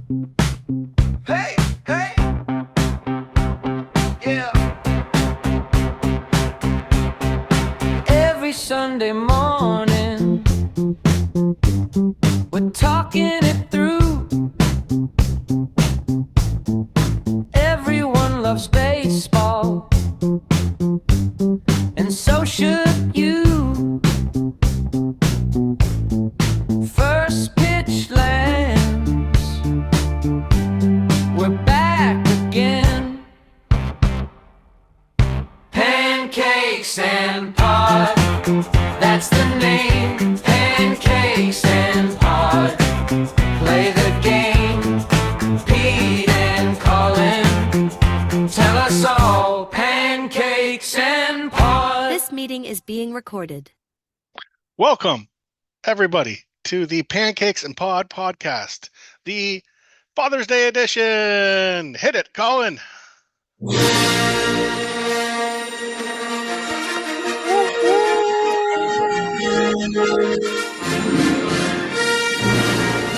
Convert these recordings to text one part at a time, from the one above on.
Hey, hey, yeah. Every Sunday morning, we're talking it through. Everyone loves baseball, and so should you. First pitch lands, we're back again. Pancakes and Pod, that's the name. Pancakes and Pod, play the game. Pete and Collin, tell us all. Pancakes and Pod. This meeting is being recorded. Welcome, everybody, to the Pancakes and Pod podcast, the Father's Day edition. Hit it, Colin.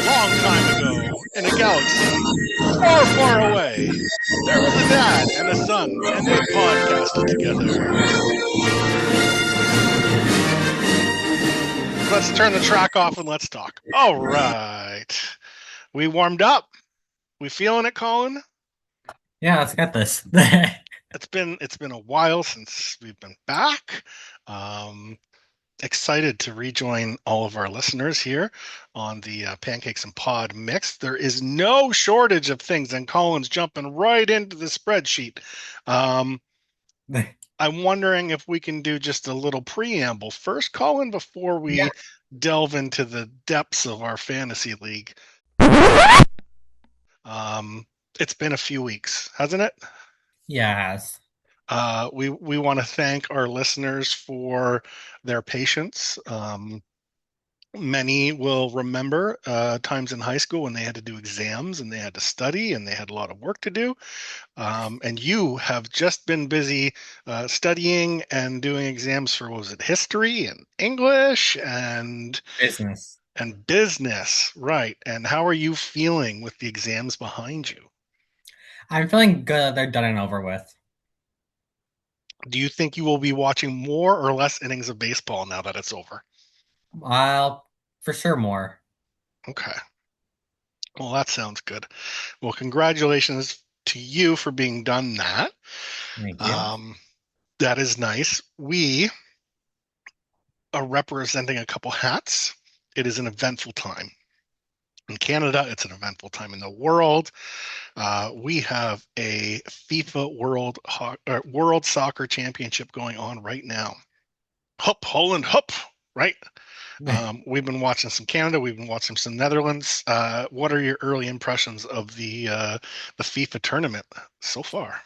Long time ago, in a galaxy far, far away, there was a dad and a son, and they podcasted together. Let's turn the track off and let's talk. All right. We warmed up. We feeling it, Colin? Yeah, let's get this. It's been a while since we've been back. Excited to rejoin all of our listeners here on the Pancakes and Pod mix. There is no shortage of things, and Colin's jumping right into the spreadsheet. I'm wondering if we can do just a little preamble first, Colin, before we delve into the depths of our fantasy league. It's been a few weeks, hasn't it? Yes. We want to thank our listeners for their patience. Many will remember times in high school when they had to do exams and they had to study and they had a lot of work to do. And you have just been busy studying and doing exams for, what was it, history and English and Business. and business, right? And how are you feeling with the exams behind you? I'm feeling good that they're done and over with. Do you think you will be watching more or less innings of baseball now that it's over? I'll for sure more. Okay. Well, that sounds good. Well, congratulations to you for being done that. Thank you. That is nice. We are representing a couple hats. It is an eventful time. In Canada, it's an eventful time. In the world, we have a FIFA World Soccer Championship going on right now. Hup, Holland, hup, right? We've been watching some Canada. We've been watching some Netherlands. What are your early impressions of the FIFA tournament so far?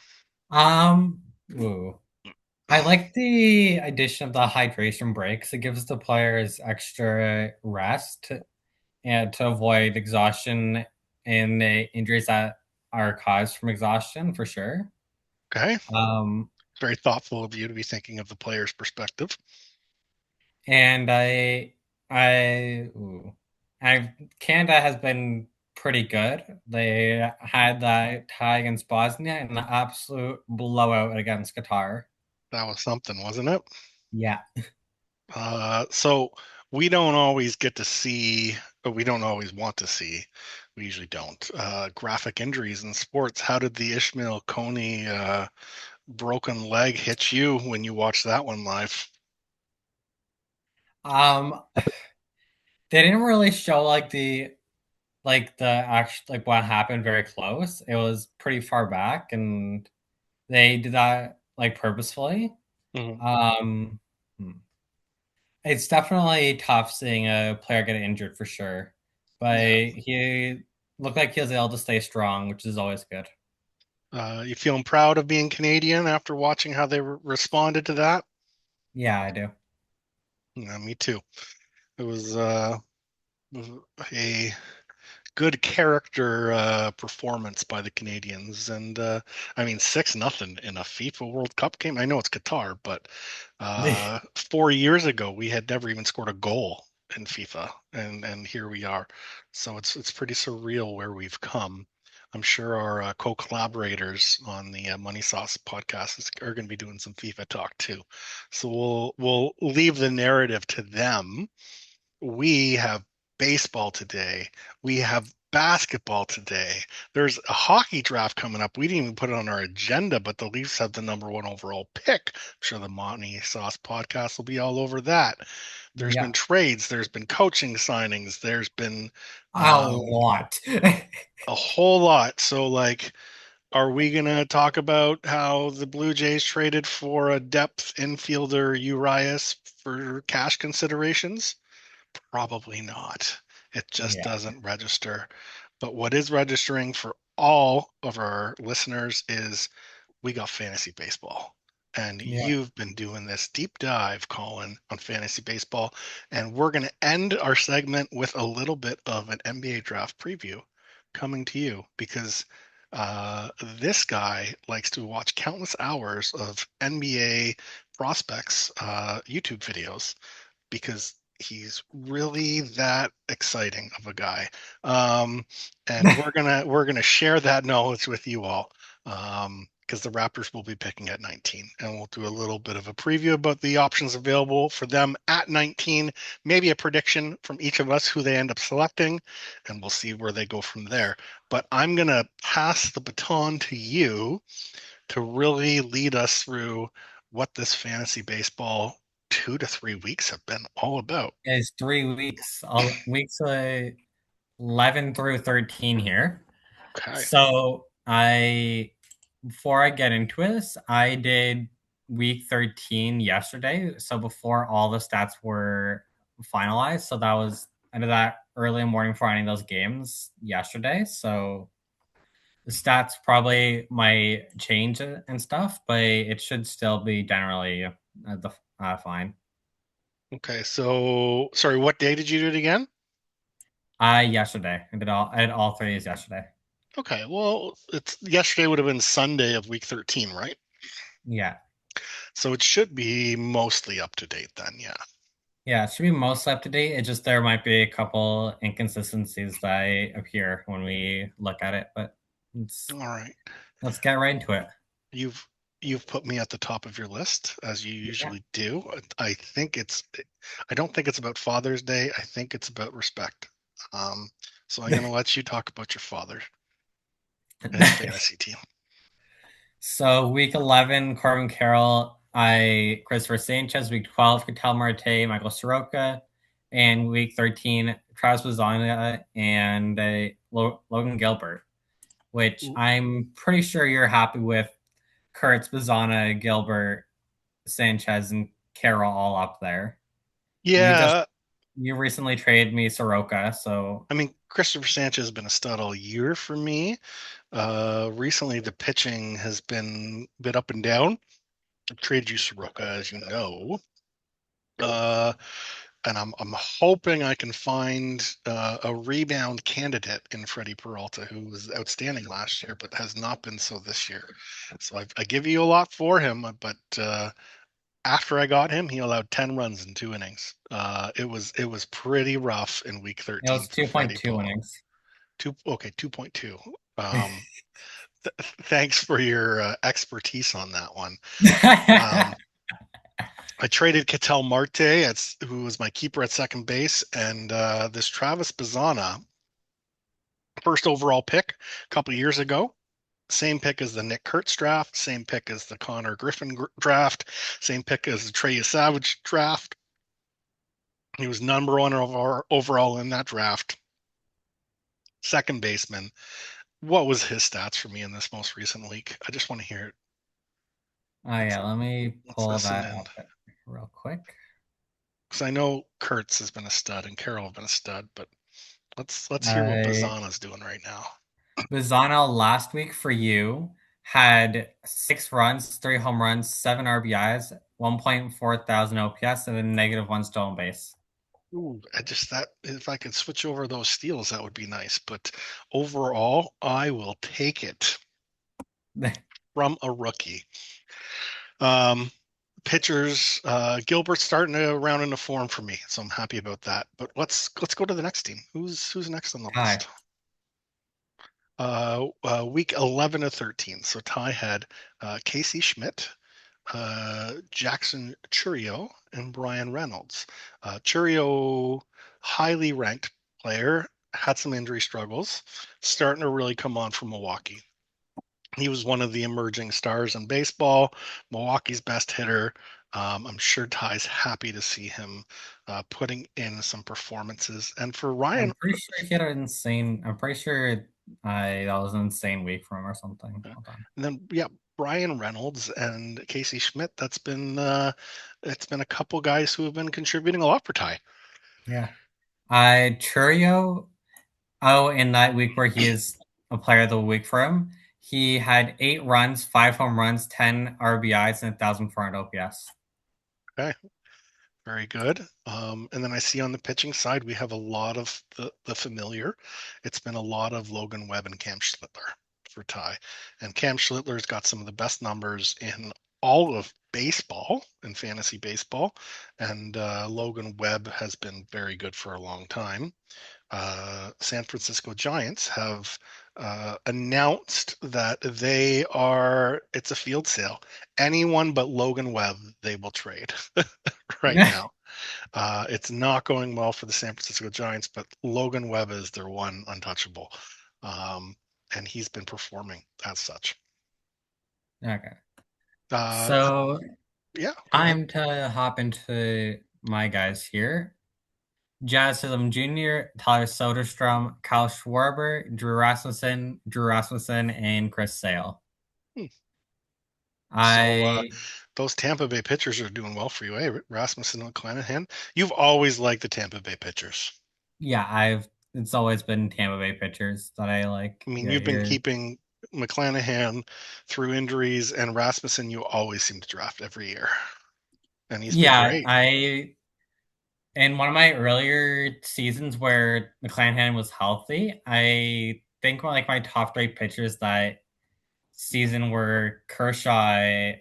Ooh. I like the addition of the hydration breaks. It gives the players extra rest and to avoid exhaustion and the injuries that are caused from exhaustion for sure. Okay. Um, Very thoughtful of you to be thinking of the player's perspective. and Canada has been pretty good. They had that tie against Bosnia and the absolute blowout against Qatar. That was something, wasn't it? Yeah. So we don't always get to see, but we don't always want to see. We usually don't. Graphic injuries in sports. How did the Ishmael Coney broken leg hit you when you watched that one live? Um, they didn't really show the actual what happened very close. It was pretty far back, and they did that purposefully. Mhm. Um, hmm. It's definitely tough seeing a player get injured for sure, but he looked like he was able to stay strong, which is always good. You feeling proud of being Canadian after watching how they responded to that? Yeah, I do. Yeah, me too. It was a good character performance by the Canadians, and I mean 6-0 in a FIFA World Cup game. I know it's Qatar, but 4 years ago we had never even scored a goal in FIFA, and here we are. So it's pretty surreal where we've come. I'm sure our co-collaborators on the Money Sauce podcast are going to be doing some FIFA talk too. So we'll leave the narrative to them. We have baseball today. We have basketball today. There's a hockey draft coming up. We didn't even put it on our agenda, but the Leafs have the number one overall pick. I'm sure the Monty Sauce podcast will be all over that. There's been Yeah, trades. There's been coaching signings. There's been a um, lot. a whole lot. So, like, are we going to talk about how the Blue Jays traded for a depth infielder Urias for cash considerations? Probably not. It just Yeah, doesn't register. But what is registering for all of our listeners is we got fantasy baseball. And yeah. you've been doing this deep dive, Collin, on fantasy baseball. And we're going to end our segment with a little bit of an NBA draft preview coming to you because this guy likes to watch countless hours of NBA prospects YouTube videos because he's really that exciting of a guy. And we're gonna share that knowledge with you all. Because the Raptors will be picking at 19, and we'll do a little bit of a preview about the options available for them at 19, maybe a prediction from each of us who they end up selecting, and we'll see where they go from there. But I'm gonna pass the baton to you to really lead us through what this fantasy baseball 2 to 3 weeks have been all about. It's 3 weeks. Weeks 11 through 13 here. Okay. So before I get into this, I did week 13 yesterday. So before all the stats were finalized. So I did that early in the morning for any of those games yesterday. So the stats probably might change and stuff, but it should still be generally fine. Okay. So, sorry, what day did you do it again? Yesterday. I did all three days yesterday. Okay. Well, it's yesterday would have been Sunday of week 13, right? Yeah. So it should be mostly up to date then. Yeah. Yeah, it should be mostly up to date. It just there might be a couple inconsistencies that appear when we look at it, but All right. let's get right into it. You've you've put me at the top of your list as you Yeah. usually do. I don't think it's about Father's Day. I think it's about respect. So I'm gonna let you talk about your father and his fantasy team. So week 11, Corbin Carroll, Christopher Sanchez, week 12, Ketel Marte, Michael Soroka, and week 13, Travis Bazzana and Logan Gilbert, which I'm pretty sure you're happy with Kurtz, Bazzana, Gilbert, Sanchez, and Carroll all up there. Yeah, You recently traded me Soroka, so I mean Christopher Sanchez has been a stud all year for me. Recently the pitching has been a bit up and down. I traded you Soroka, as you know. Uh, and I'm hoping I can find a rebound candidate in Freddie Peralta, who was outstanding last year, but has not been so this year. So I give you a lot for him, but after I got him, he allowed 10 runs in 2 innings. It was pretty rough in week it 13 was for Freddie 2.2 Peralta. innings. 2.2. Um, Thanks for your expertise on that one. I traded Ketel Marte, who was my keeper at second base, and this Travis Bazzana, first overall pick a couple of years ago. Same pick as the Nick Kurtz draft, same pick as the Connor Griffin draft, same pick as the Trey Savage draft. He was number one overall in that draft. Second baseman. What was his stats for me in this most recent week? I just want to hear it. Oh yeah, let me Let's pull listen that in. up real quick. Because I know Kurtz has been a stud and Carroll have been a stud, but let's hear what I Bazzana's doing right now. Bazzano last week for you had 6 runs, 3 home runs, 7 RBIs, 1.4 thousand OPS, and a -1 stolen base. Ooh, that if I could switch over those steals, that would be nice. But overall, I will take it from a rookie. Um, pitchers, Gilbert's starting to round into form for me, so I'm happy about that. But let's go to the next team. Who's next on the Hi. list? Week 11 to 13. So Ty had Casey Schmidt, Jackson Churio, and Brian Reynolds. Churio, highly ranked player, had some injury struggles, starting to really come on for Milwaukee. He was one of the emerging stars in baseball, Milwaukee's best hitter. I'm sure Ty's happy to see him putting in some performances. And for Ryan, I'm pretty sure he had an insane. I'm pretty sure that was an insane week from him or something. Hold on. and then yeah, Brian Reynolds and Casey Schmidt. It's been a couple guys who have been contributing a lot for Ty. Yeah. Churio. Oh, in that week where he is a player of the week for him, he had 8 runs, 5 home runs, 10 RBIs, and 1,400 OPS. Okay, very good. And then I see on the pitching side we have a lot of the familiar. It's been a lot of Logan Webb and Cam Schlittler for Ty, and Cam Schlittler's got some of the best numbers in all of baseball and fantasy baseball, and Logan Webb has been very good for a long time. San Francisco Giants have announced that it's a field sale. Anyone but Logan Webb they will trade right now. It's not going well for the San Francisco Giants, but Logan Webb is their one untouchable. And he's been performing as such. Okay. Uh, So yeah, go ahead. time to hop into my guys here. Jazz Chisholm Jr., Tyler Soderstrom, Kyle Schwarber, Drew Rasmussen, and Chris Sale. Hmm. So I those Tampa Bay pitchers are doing well for you, eh? Rasmussen and McClanahan. You've always liked the Tampa Bay pitchers. it's always been Tampa Bay pitchers that I like. I mean, Yeah, you've been you're keeping McClanahan through injuries, and Rasmussen you always seem to draft every year, and he's been yeah, great. I in one of my earlier seasons where McClanahan was healthy, I think one like my top three pitchers that season were Kershaw,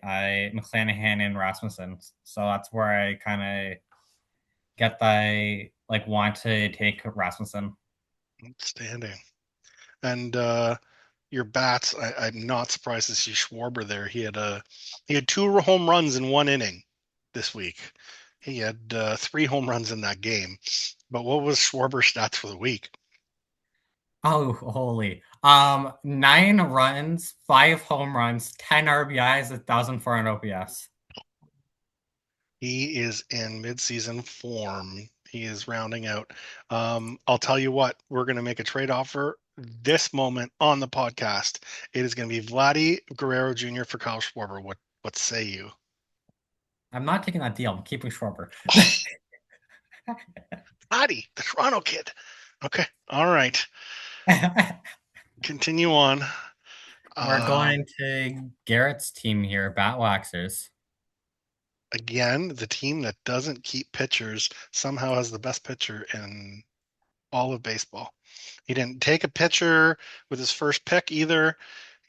McClanahan, and Rasmussen. So that's where I kind of get the like want to take Rasmussen. Outstanding. And your bats, I'm not surprised to see Schwarber there. He had 2 home runs in 1 inning this week. He had 3 home runs in that game. But what was Schwarber's stats for the week? Oh, holy. 9 runs, 5 home runs, 10 RBIs, 1,400 OPS. He is in midseason form. He is rounding out. I'll tell you what, we're going to make a trade offer this moment on the podcast. It is going to be Vladdy Guerrero Jr. for Kyle Schwarber. What say you? I'm not taking that deal. I'm keeping Schwarber. Vladdy, the Toronto kid. Okay, all right. Continue on. We're going to Garrett's team here, Bat Waxers. Again, the team that doesn't keep pitchers somehow has the best pitcher in all of baseball. He didn't take a pitcher with his first pick either.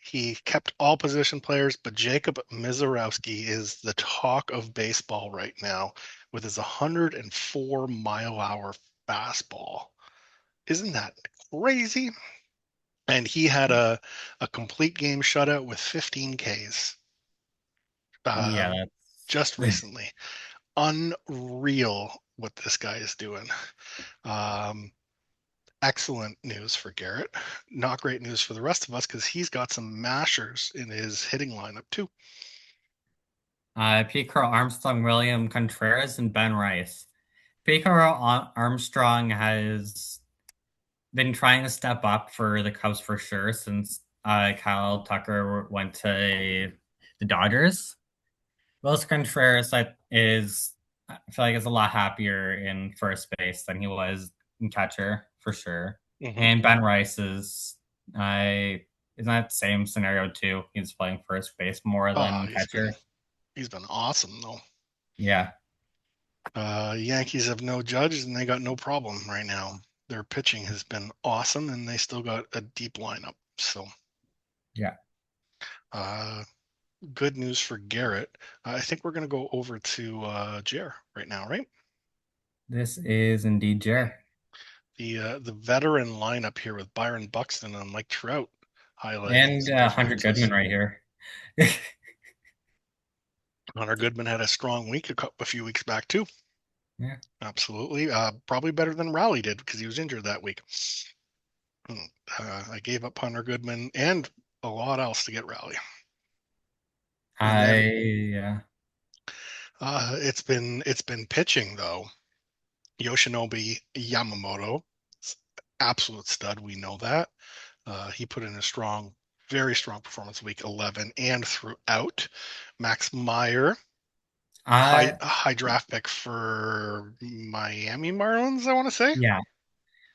He kept all position players, but Jacob Mizorowski is the talk of baseball right now with his 104-mile-hour fastball. Isn't that crazy? And he had a complete game shutout with 15 Ks Yeah, just that's recently. Unreal what this guy is doing. Excellent news for Garrett. Not great news for the rest of us because he's got some mashers in his hitting lineup too. Pete Carl Armstrong, William Contreras, and Ben Rice. Pete Carl Armstrong has been trying to step up for the Cubs for sure since Kyle Tucker went to the Dodgers. Wilson Contreras I feel like is a lot happier in first base than he was in catcher for sure. Mm-hmm. And Ben Rice is in that same scenario too. He's playing first base more than catcher. He's been awesome though. Yeah. Yankees have no judge and they got no problem right now. Their pitching has been awesome and they still got a deep lineup. So yeah. good news for Garrett. I think we're going to go over to Jer right now, right? This is indeed Jer. The veteran lineup here with Byron Buxton and Mike Trout highlighting And some Hunter performances. Goodman right here. Hunter Goodman had a strong week a few weeks back too. Yeah. Absolutely, probably better than Rowley did because he was injured that week. I gave up Hunter Goodman and a lot else to get Rowley. And then Yeah. it's been pitching though. Yoshinobu Yamamoto, absolute stud. We know that. He put in a strong, very strong performance week 11 and throughout. Max Meyer, Uh high draft pick for Miami Marlins, I want to say. yeah.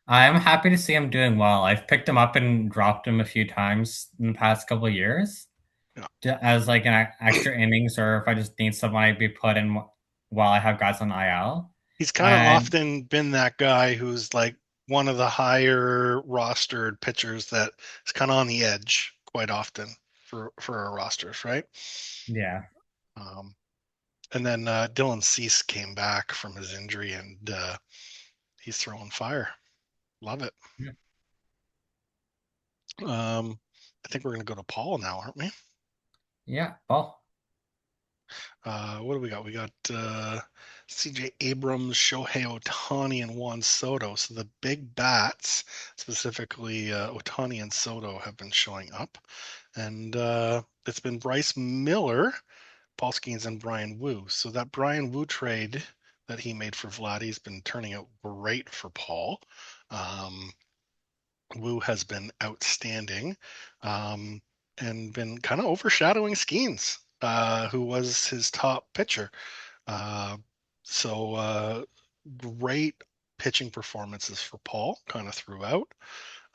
I'm happy to see him doing well. I've picked him up and dropped him a few times in the past couple of years Yeah. as like an extra innings, or if I just need somebody to be put in while I have guys on IL. He's kind of And often been that guy who's like one of the higher rostered pitchers that is kind of on the edge quite often for our rosters, right? yeah, Um, and then Dylan Cease came back from his injury and he's throwing fire. Love it. yeah, I think we're going to go to Paul now, aren't we? yeah. Well, What do we got? We got CJ Abrams, Shohei Ohtani, and Juan Soto. So the big bats, specifically Ohtani and Soto, have been showing up. And it's been Bryce Miller, Paul Skeens, and Brian Wu. So that Brian Wu trade that he made for Vladdy's been turning out great for Paul. Wu has been outstanding and been kind of overshadowing Skeens, who was his top pitcher. Uh, so great pitching performances for Paul kind of throughout.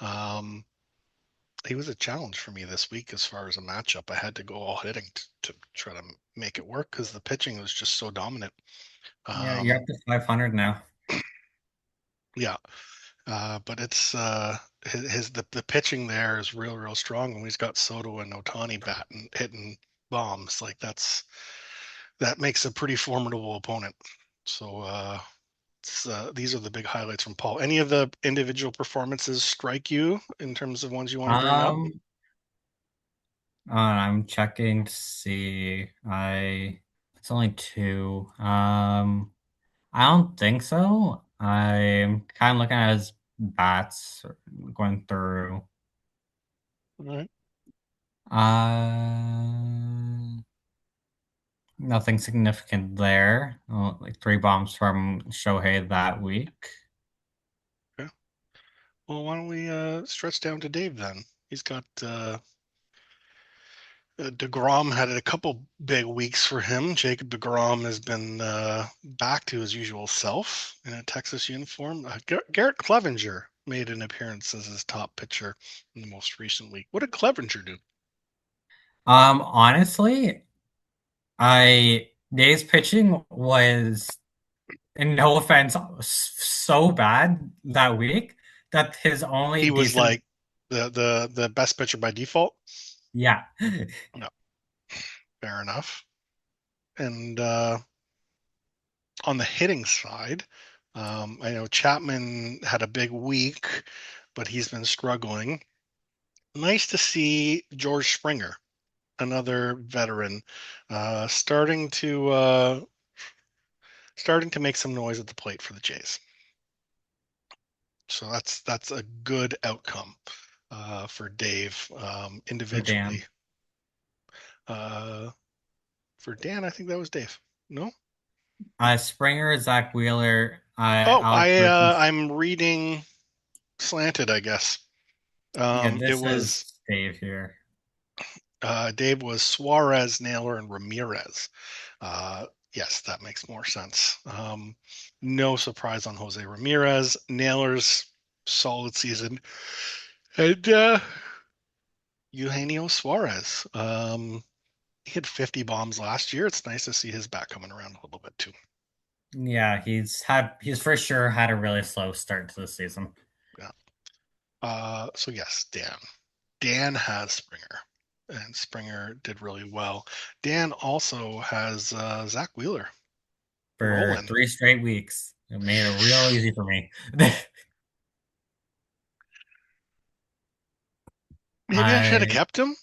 Um, he was a challenge for me this week as far as a matchup. I had to go all hitting to try to make it work because the pitching was just so dominant. yeah, you're Um, up to 500 now. yeah, but it's the pitching there is real strong, and he's got Soto and Otani batting hitting bombs like that makes a pretty formidable opponent. So these are the big highlights from Paul. Any of the individual performances strike you in terms of ones you want to bring up? Um, I'm checking to see. It's only two. I don't think so. I'm kind of looking at his bats going through. All right. Uh, Nothing significant there. Like three bombs from Shohei that week. Okay. Well, why don't we stretch down to Dave then? He's got DeGrom had a couple big weeks for him. Jacob DeGrom has been back to his usual self in a Texas uniform. Garrett Clevenger made an appearance as his top pitcher in the most recent week. What did Clevenger do? Honestly, I Dave's pitching was, and no offense, so bad that week that his only He was decent, like the best pitcher by default. yeah, No, fair enough. And on the hitting side, I know Chapman had a big week, but he's been struggling. Nice to see George Springer, another veteran, uh, starting to uh, starting to make some noise at the plate for the Jays. So that's a good outcome for Dave for Dan. individually. Uh, for Dan, I think that was Dave. No? Springer, Zach Wheeler, Oh, Alex Bridges. I'm reading slanted, I guess. Yeah, It this was is Dave here. Dave was Suarez, Naylor, and Ramirez. Uh, yes, that makes more sense. No surprise on Jose Ramirez. Naylor's solid season. And Eugenio Suarez. He had 50 bombs last year. It's nice to see his back coming around a little bit too. Yeah, he's for sure had a really slow start to the season. Yeah. So yes, Dan. Dan has Springer. and Springer did really well. Dan also has Zach Wheeler For rolling. 3 straight weeks. It made it real easy for me. Maybe I should have I kept him.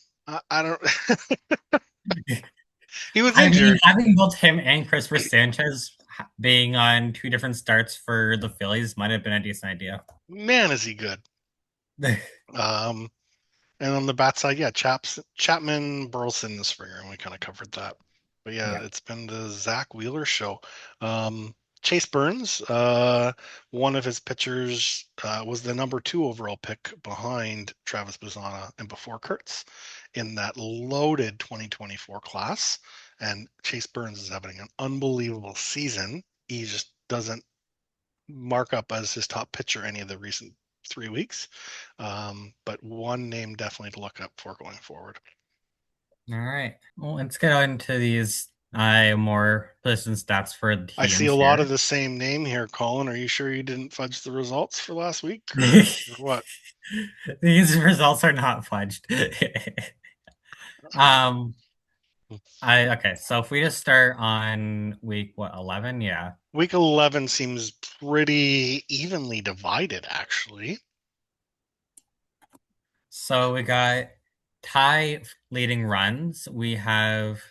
I don't. He was I mean, injured. having both him and Christopher Sanchez being on two different starts for the Phillies might have been a decent idea. Man, is he good. Um, and on the bat side, yeah, Chapman, Burleson, and Springer, and we kind of covered that. But yeah, Yeah. it's been the Zach Wheeler show. Chase Burns, one of his pitchers, was the number 2 overall pick behind Travis Bazana and before Kurtz in that loaded 2024 class. And Chase Burns is having an unbelievable season. He just doesn't mark up as his top pitcher any of the recent 3 weeks. But one name definitely to look up for going forward. All right. Well, let's get on to these more position stats for the I see a teams lot of here. the same name here, Colin. Are you sure you didn't fudge the results for last week or what? These results are not fudged. um, I okay. So if we just start on week 11, yeah. Week 11 seems pretty evenly divided, actually. So we got Ty leading runs. We have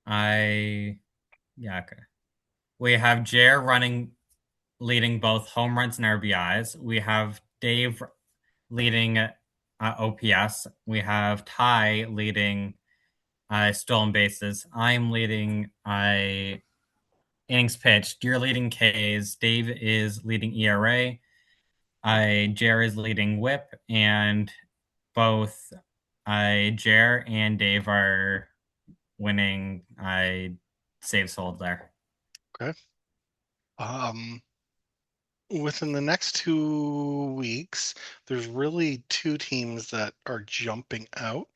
I yeah, okay. We have Jer leading both home runs and RBIs. We have Dave leading OPS. We have Ty leading stolen bases. I'm leading innings pitched. You're leading Ks. Dave is leading ERA. Jer is leading WHIP, and both Jer and Dave are winning saves hold there. Okay. Um, Within the next 2 weeks, there's really 2 teams that are jumping out.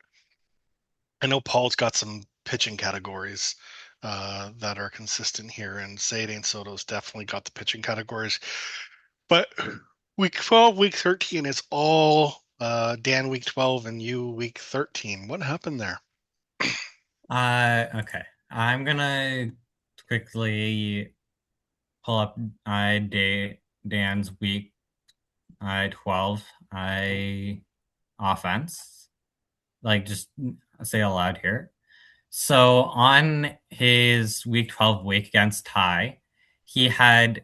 I know Paul's got some pitching categories that are consistent here, and Zayden Soto's definitely got the pitching categories. But week 12, week 13 is all Dan week 12 and you week 13. What happened there? Okay. I'm gonna quickly pull up Dan's week 12 offense. Like just say aloud here. So on his week 12 week against Ty, he had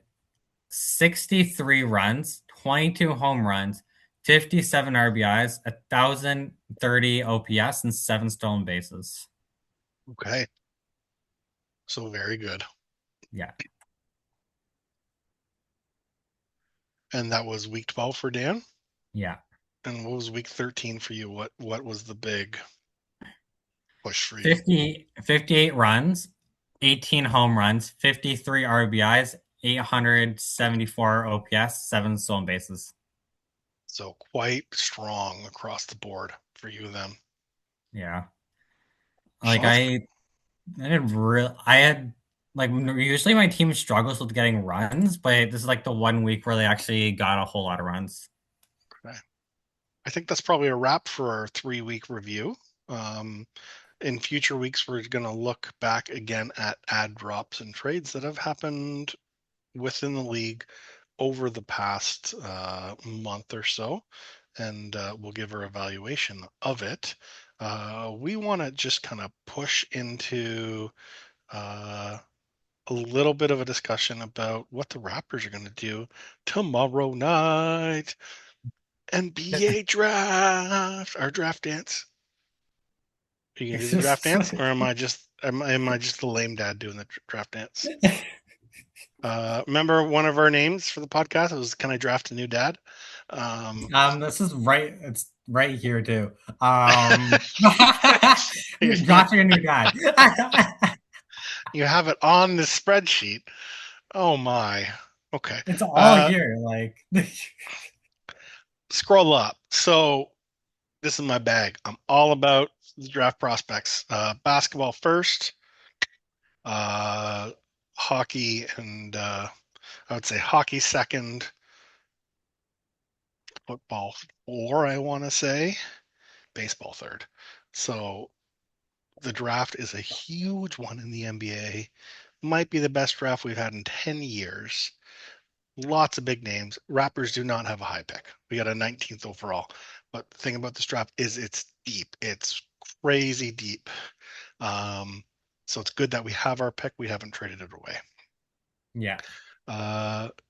63 runs, 22 home runs, 57 RBIs, 1,030 OPS, and 7 stolen bases. Okay, so very good. Yeah. And that was week 12 for Dan. Yeah. And what was week 13 for you? What was the big push for you? 58 runs, 18 home runs, 53 RBIs, 874 OPS, 7 stolen bases. So quite strong across the board for you then. Yeah. Like Shots. I had like usually my team struggles with getting runs, but this is like the one week where they actually got a whole lot of runs. Okay. I think that's probably a wrap for our 3-week review. In future weeks, we're going to look back again at ad drops and trades that have happened within the league over the past month or so, and we'll give our evaluation of it. We want to just kind of push into a little bit of a discussion about what the Raptors are going to do tomorrow night. NBA draft, our draft dance. Are you gonna do It's the draft just dance, or am I just the lame dad doing the draft dance? Remember one of our names for the podcast was "Can I draft a new dad?" this is right. It's right here too. You're you dropping a new guy. have it on the spreadsheet. Oh my. Okay. It's all Uh, here. Like Scroll up. So this is my bag. I'm all about the draft prospects. Basketball first, uh, hockey, and I would say hockey second, football four, I want to say, baseball third. So the draft is a huge one in the NBA. Might be the best draft we've had in 10 years. Lots of big names. Raptors do not have a high pick. We got a 19th overall. But the thing about this draft is it's deep. It's crazy deep. So it's good that we have our pick. We haven't traded it away. Yeah.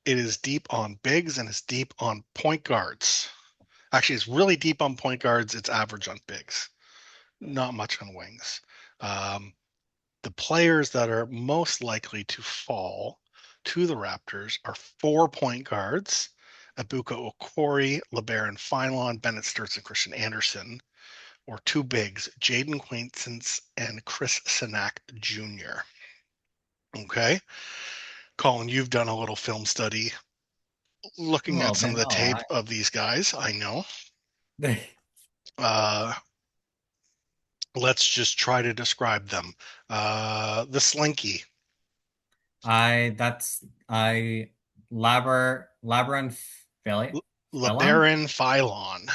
It is deep on bigs and it's deep on point guards. Actually, it's really deep on point guards. It's average on bigs, not much on wings. The players that are most likely to fall to the Raptors are 4 point guards: Abuka Okori, LeBaron Philon, Bennett Sturts, and Christian Anderson, or 2 bigs, Jaden Quaintance and Chris Sinak Jr. Okay. Colin, you've done a little film study A looking at little some bit, of the not a tape lot. of these guys. I know. Uh, let's just try to describe them. The Slinky, I Labyrinth Philly Philon? LeBaron Philon.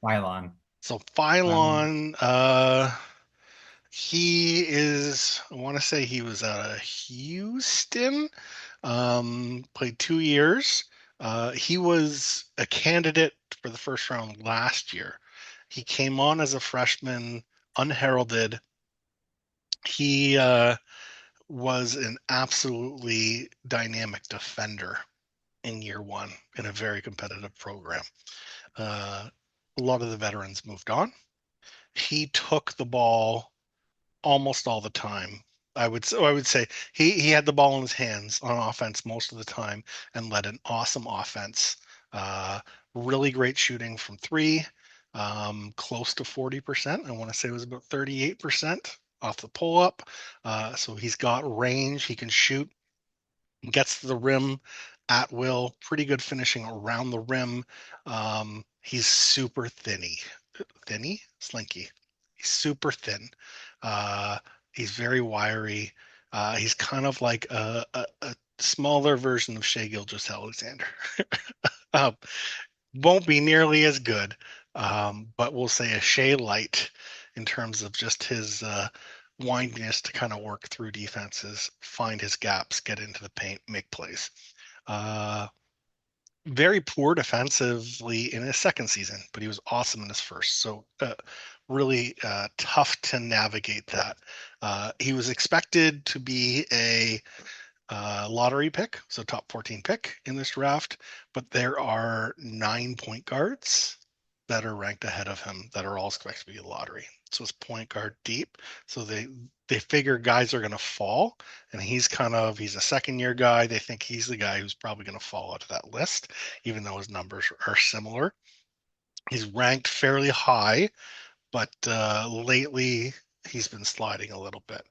Phylon. So Um Phylon, he is, I want to say he was out of Houston, played 2 years. He was a candidate for the first round last year. He came on as a freshman, unheralded. He was an absolutely dynamic defender in year one in a very competitive program. A lot of the veterans moved on. He took the ball almost all the time. I would say he had the ball in his hands on offense most of the time and led an awesome offense. Uh, really great shooting from three, close to 40%. I want to say it was about 38% off the pull up. So he's got range. He can shoot, gets to the rim at will, pretty good finishing around the rim. He's super slinky. He's super thin. Uh, he's very wiry. He's kind of like a smaller version of Shea Gilgeous-Alexander. um, won't be nearly as good, but we'll say a Shea light in terms of just his windiness to kind of work through defenses, find his gaps, get into the paint, make plays. Uh, Very poor defensively in his second season, but he was awesome in his first. So really tough to navigate that. He was expected to be a lottery pick, so top 14 pick in this draft, but there are 9 point guards that are ranked ahead of him that are all expected to be a lottery. So it's point guard deep. So they figure guys are going to fall, and he's a second year guy. They think he's the guy who's probably going to fall out of that list, even though his numbers are similar. He's ranked fairly high, but lately he's been sliding a little bit.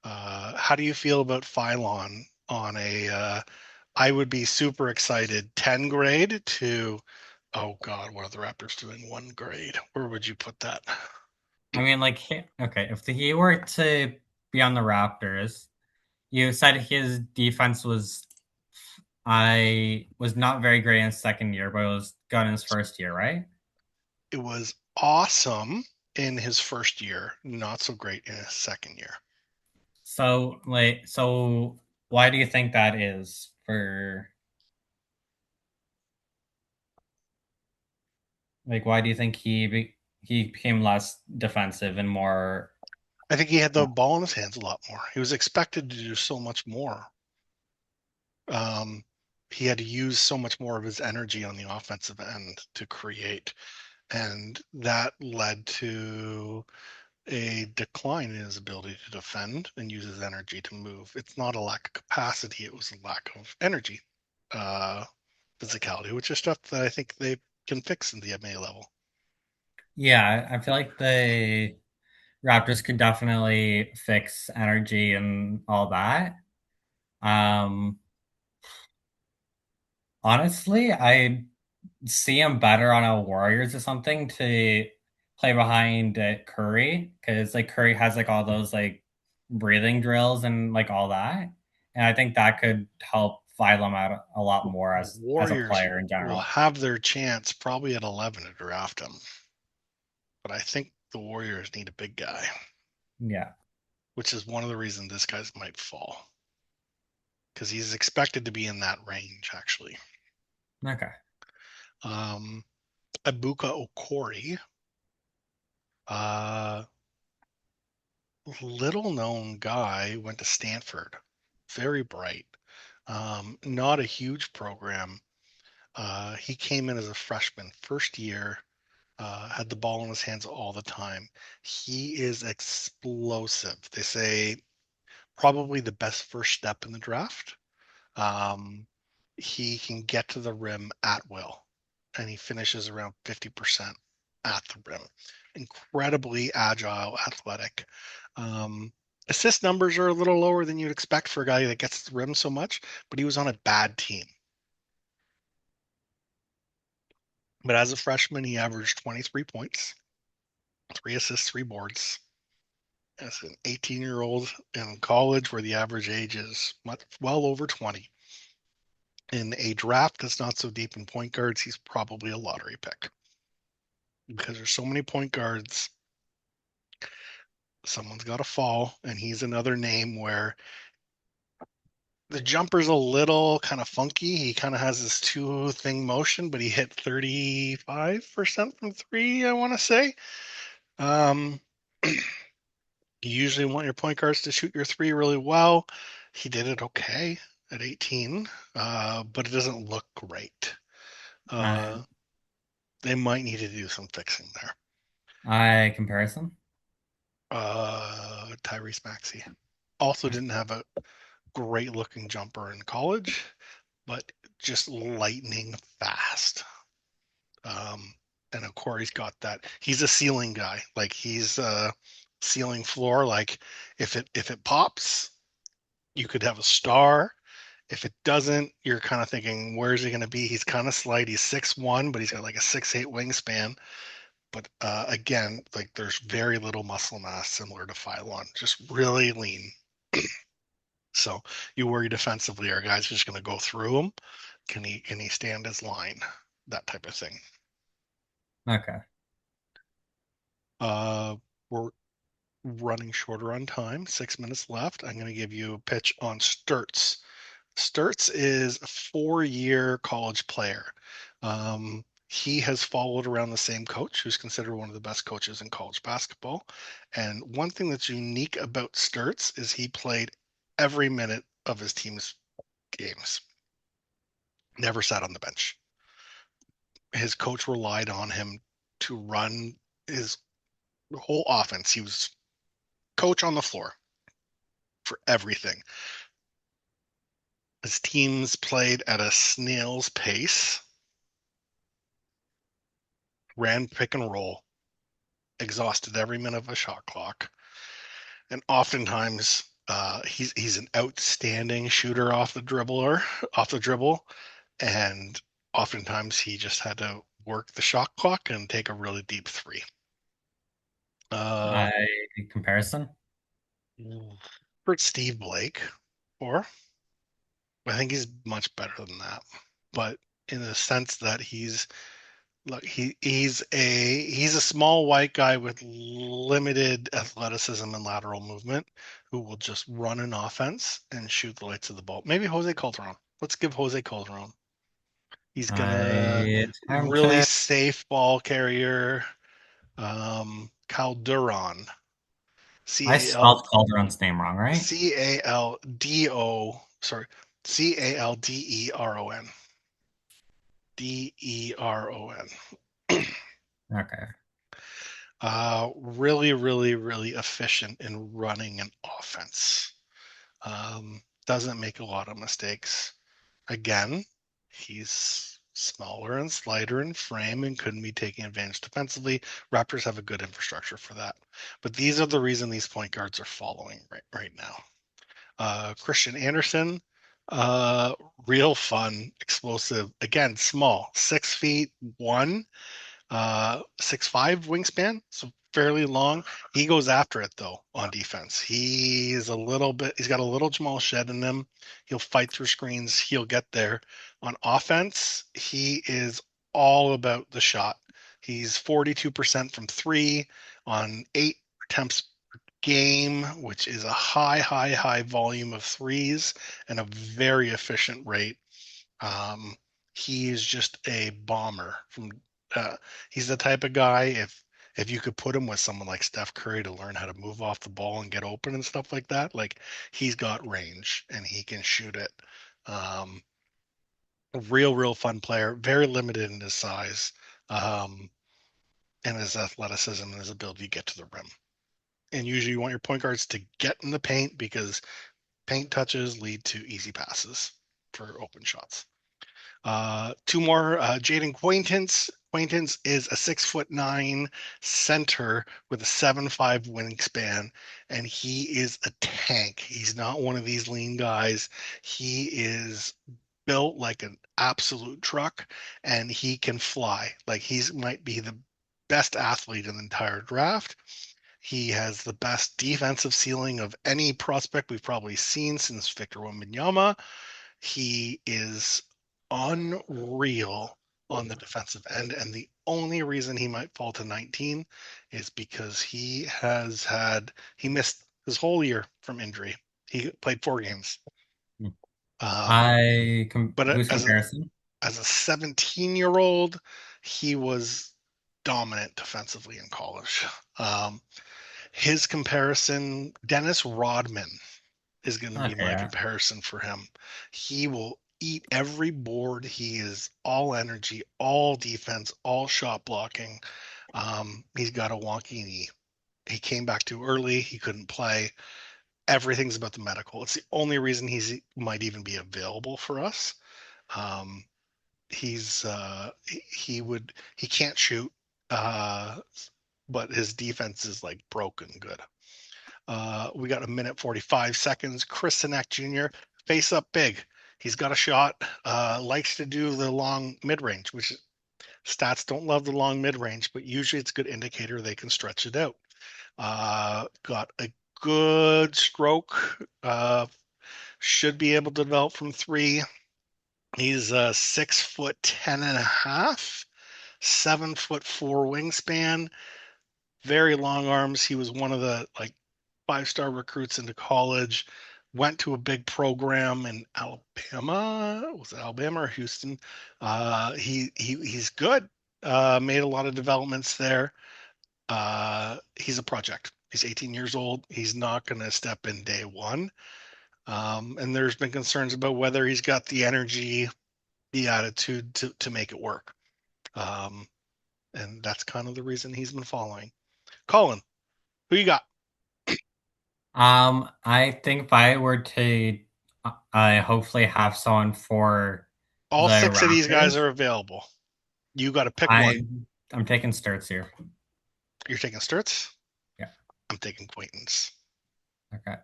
How do you feel about Phylon on a I would be super excited 10 grade to, oh God, what are the Raptors doing? 1 grade. Where would you put that? I mean, like, okay, if he were to be on the Raptors, you said his defense was not very great in his second year, but it was good in his first year, right? It was awesome in his first year, not so great in his second year. So why do you think that is for why do you think he became less defensive and more? I think he had the ball in his hands a lot more. He was expected to do so much more. Um, he had to use so much more of his energy on the offensive end to create, and that led to a decline in his ability to defend and use his energy to move. It's not a lack of capacity, it was a lack of energy, uh, physicality, which is stuff that I think they can fix in the MA level. Yeah, I feel like the Raptors could definitely fix energy and all that. Um, Honestly, I see him better on a Warriors or something to play behind Curry because like Curry has like all those like breathing drills and like all that, and I think that could help Phylum out a lot more as a Warriors player in will general. have their chance probably at 11 to draft him, but I think the Warriors need a big guy, Yeah. which is one of the reasons this guy's might fall. Because he's expected to be in that range, actually. Okay. Ibuka Okori, little known guy, went to Stanford. Very bright. Not a huge program. He came in as a freshman, first year, had the ball in his hands all the time. He is explosive. They say probably the best first step in the draft. He can get to the rim at will, and he finishes around 50% at the rim. Incredibly agile, athletic. Assist numbers are a little lower than you'd expect for a guy that gets to the rim so much, but he was on a bad team. But as a freshman, he averaged 23 points, 3 assists, 3 boards. As an 18-year-old in college, where the average age is well over 20. In a draft that's not so deep in point guards, he's probably a lottery pick. Because there's so many point guards, someone's got to fall, and he's another name where the jumper's a little kind of funky. He kind of has this two-thing motion, but he hit 35% from three, I want to say. You usually want your point guards to shoot your three really well. He did it okay at 18, but it doesn't look great. They might need to do some fixing there. Comparison? Tyrese Maxey also didn't have a great looking jumper in college, but just lightning fast. And of course, he's got that. He's a ceiling guy. Like he's a ceiling floor. Like if it pops, you could have a star. If it doesn't, you're kind of thinking, where's he going to be? He's kind of slight. He's 6'1", but he's got like a 6'8" wingspan. But again, like there's very little muscle mass, similar to Phylon, just really lean. So you worry defensively, are guys just going to go through him? Can he stand his line? That type of thing. Okay. We're running shorter on time. 6 minutes left. I'm going to give you a pitch on Sturts. Sturts is a 4-year college player. He has followed around the same coach, who's considered one of the best coaches in college basketball. And one thing that's unique about Sturts is he played every minute of his team's games. Never sat on the bench. His coach relied on him to run his whole offense. He was coach on the floor for everything. His teams played at a snail's pace, ran pick and roll, exhausted every minute of a shot clock, and oftentimes he's an outstanding shooter off the dribble, and oftentimes he just had to work the shot clock and take a really deep three. Comparison? For Steve Blake, or I think he's much better than that, but in the sense that he's a small white guy with limited athleticism and lateral movement who will just run an offense and shoot the lights of the ball. Maybe Jose Calderon. Let's give Jose Calderon. He's gonna really check. safe ball carrier. Calderon. I spelled Calderon's name wrong, right? Caldo. Sorry, Calderon. Deron. Okay. Really, really, really efficient in running an offense. Doesn't make a lot of mistakes. Again, he's smaller and slighter in frame and couldn't be taking advantage defensively. Raptors have a good infrastructure for that. But these are the reason these point guards are following right now. Christian Anderson, real fun, explosive. Again, small, 6'1", 6'5" wingspan, so fairly long. He goes after it though on defense. He's got a little Jamal Shed in him. He'll fight through screens. He'll get there. On offense, he is all about the shot. He's 42% from 3 on 8 attempts per game, which is a high volume of threes and a very efficient rate. He is just a bomber. He's the type of guy, if you could put him with someone like Steph Curry to learn how to move off the ball and get open and stuff like that, like he's got range and he can shoot it. A real fun player, very limited in his size, and his athleticism and his ability to get to the rim. And usually you want your point guards to get in the paint because paint touches lead to easy passes for open shots. 2 more, Jaden Quaintance. Quaintance is a 6'9" center with a 7'5" wingspan, and he is a tank. He's not one of these lean guys. He is built like an absolute truck, and he can fly. Like might be the best athlete in the entire draft. He has the best defensive ceiling of any prospect we've probably seen since Victor Wembanyama. He is unreal on the defensive end, and the only reason he might fall to 19 is because he missed his whole year from injury. He played 4 games. But loose comparison. As a 17-year-old, he was dominant defensively in college. His comparison, Dennis Rodman is going to be my comparison for him. He will eat every board. He is all energy, all defense, all shot blocking. He's got a wonky knee. He came back too early. He couldn't play. Everything's about the medical. It's the only reason he might even be available for us. He can't shoot, but his defense is like broken good. We got 1:45. Chris Sinek Jr. face up big. He's got a shot, likes to do the long mid-range, which stats don't love the long mid-range, but usually it's a good indicator they can stretch it out. Got a good stroke, should be able to develop from 3. He's 6'10.5", 7'4" wingspan, very long arms. He was one of the 5-star recruits into college. Went to a big program in Alabama. Was it Alabama or Houston? He's good. Made a lot of developments there. He's a project. He's 18 years old. He's not going to step in day one. And there's been concerns about whether he's got the energy, the attitude to make it work. And that's kind of the reason he's been following. Collin, who you got? I think if I were to hopefully have someone for all the 6 of these guys Raptors, are available. You got to pick one. I'm taking Sturts here. You're taking Sturts? Yeah. I'm taking Quaintance. Okay.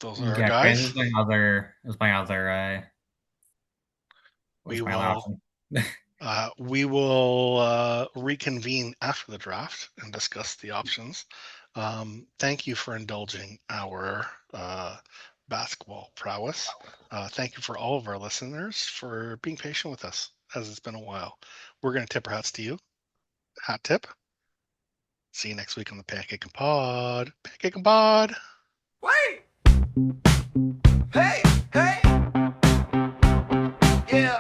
Those are our guys. This is my other. We will reconvene after the draft and discuss the options. Thank you for indulging our basketball prowess. Thank you for all of our listeners for being patient with us, as it's been a while. We're going to tip our hats to you. Hat tip. See you next week on the Pancake and Pod. Pancake and Pod. Wait! Hey! Yeah!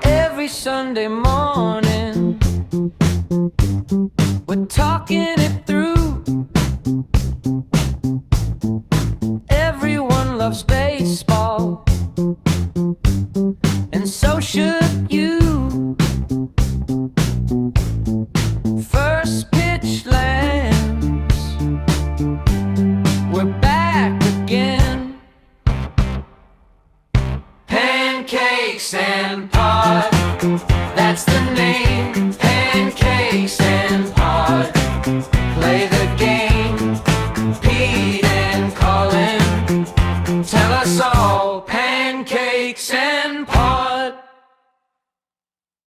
Every Sunday morning, we're talking it through. Everyone loves baseball, and so should you. First pitch lands, we're back again. Pancakes and Pod, that's the name.